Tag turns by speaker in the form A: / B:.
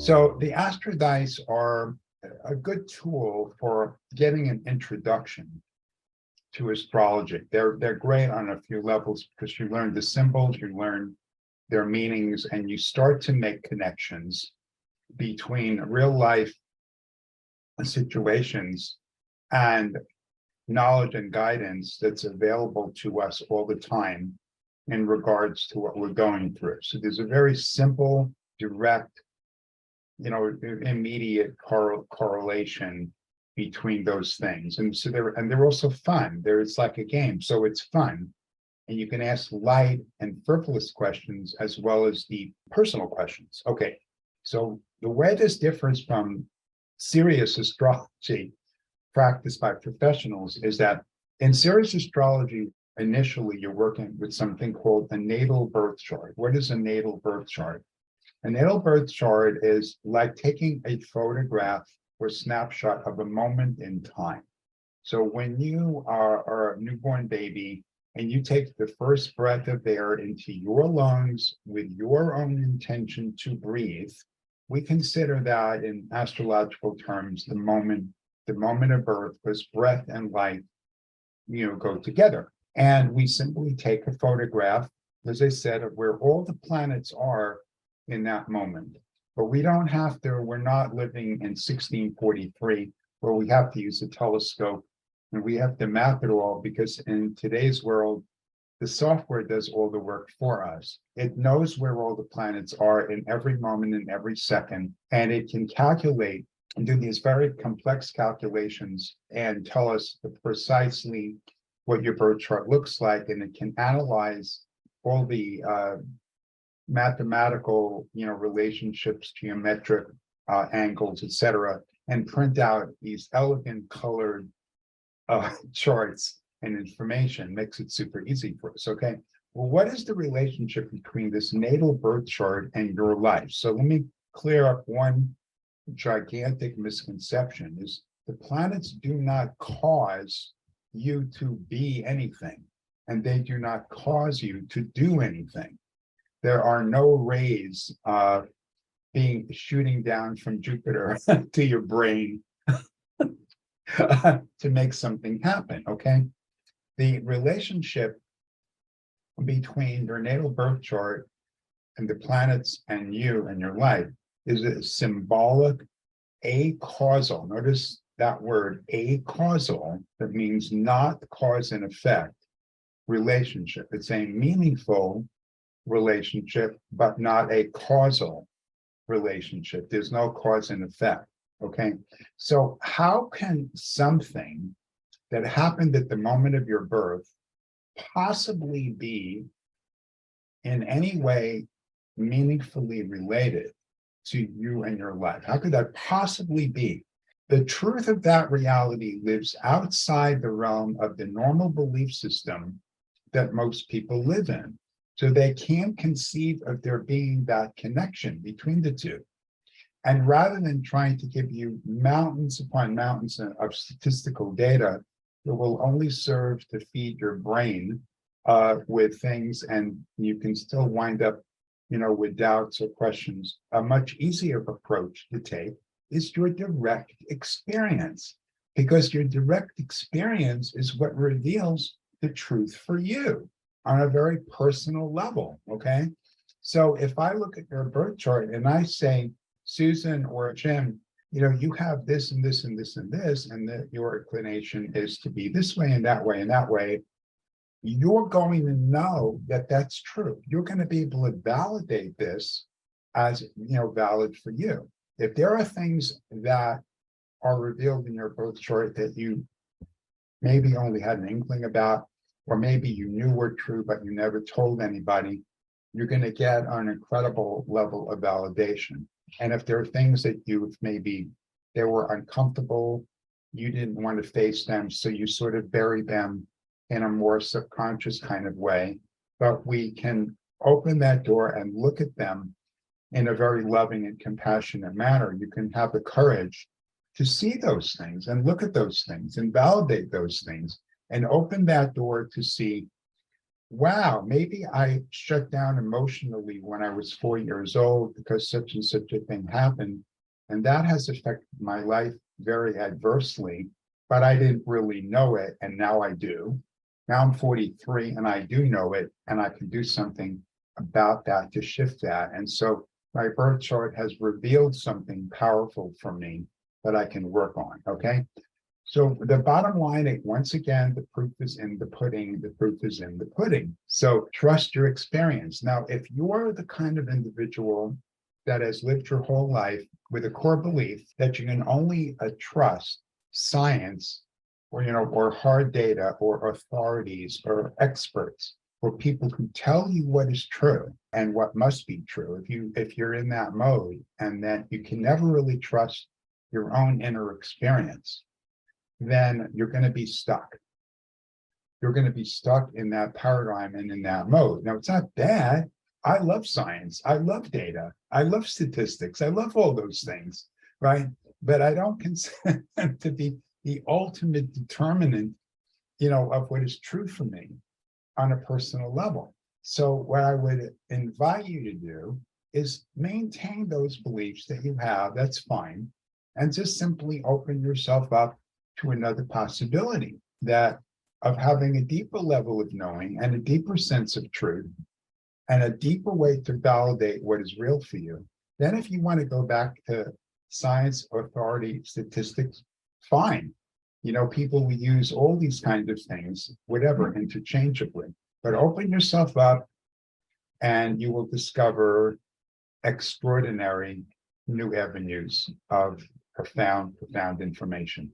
A: So the Astro dice are a good tool for getting an introduction to astrology. They're great on a few levels because you learn the symbols, you learn their meanings, and you start to make connections between real life situations and knowledge and guidance that's available to us all the time in regards to what we're going through. So there's a very simple, direct, immediate correlation between those things. And so they're also fun. It's like a game, so it's fun. And you can ask light and frivolous questions as well as the personal questions. Okay, so the way this differs from serious astrology practiced by professionals is that in serious astrology, initially you're working with something called a natal birth chart. What is a natal birth chart? A natal birth chart is like taking a photograph or snapshot of a moment in time. So when you are a newborn baby and you take the first breath of air into your lungs with your own intention to breathe, we consider that in astrological terms the moment of birth, because breath and light, go together. And we simply take a photograph, as I said, of where all the planets are in that moment. But we're not living in 1643 where we have to use a telescope and we have to map it all, because in today's world, the software does all the work for us. It knows where all the planets are in every moment, in every second, and it can calculate and do these very complex calculations and tell us precisely what your birth chart looks like. And it can analyze all the mathematical, relationships, geometric angles, etc., and print out these elegant colored charts and information. Makes it super easy for us. Okay, well, what is the relationship between this natal birth chart and your life? So let me clear up one gigantic misconception: is the planets do not cause you to be anything, and they do not cause you to do anything. There are no rays shooting down from Jupiter to your brain to make something happen. Okay, the relationship between your natal birth chart and the planets and you and your life is a symbolic, acausal. Notice that word, acausal, that means not cause and effect relationship. It's a meaningful relationship, but not a causal relationship. There's no cause and effect. Okay, so how can something that happened at the moment of your birth possibly be in any way meaningfully related to you and your life? How could that possibly be? The truth of that reality lives outside the realm of the normal belief system that most people live in. So they can't conceive of there being that connection between the two. And rather than trying to give you mountains upon mountains of statistical data that will only serve to feed your brain with things, and you can still wind up, with doubts or questions, a much easier approach to take is your direct experience, because your direct experience is what reveals the truth for you on a very personal level. Okay, so if I look at your birth chart and I say, Susan or Jim, you have this and this and this and this, and that your inclination is to be this way and that way and that way, you're going to know that that's true. You're going to be able to validate this as valid for you. If there are things that are revealed in your birth chart that you maybe only had an inkling about, or maybe you knew were true but you never told anybody, you're going to get an incredible level of validation. And if there are things that they were uncomfortable, you didn't want to face them, so you sort of bury them in a more subconscious kind of way. But we can open that door and look at them in a very loving and compassionate manner. You can have the courage to see those things and look at those things and validate those things and open that door to see wow, maybe I shut down emotionally when I was 4 years old because such and such a thing happened. And that has affected my life very adversely, but I didn't really know it. And now I do. Now I'm 43 and I do know it, and I can do something about that to shift that. And so my birth chart has revealed something powerful for me that I can work on. Okay. So the bottom line, once again, the proof is in the pudding. The proof is in the pudding. So trust your experience. Now, if you're the kind of individual that has lived your whole life with a core belief that you can only trust science, or or hard data, or authorities, or experts, or people who tell you what is true and what must be true, if you're in that mode, and that you can never really trust your own inner experience, then you're going to be stuck. You're going to be stuck in that paradigm and in that mode. Now, it's not bad. I love science. I love data. I love statistics. I love all those things, right? But I don't consider them to be the ultimate determinant, of what is true for me on a personal level. So what I would invite you to do is maintain those beliefs that you have. That's fine. And just simply open yourself up to another possibility, that of having a deeper level of knowing and a deeper sense of truth and a deeper way to validate what is real for you. Then if you want to go back to science, authority, statistics, fine. People will use all these kinds of things, whatever, interchangeably. But open yourself up and you will discover extraordinary new avenues of profound information.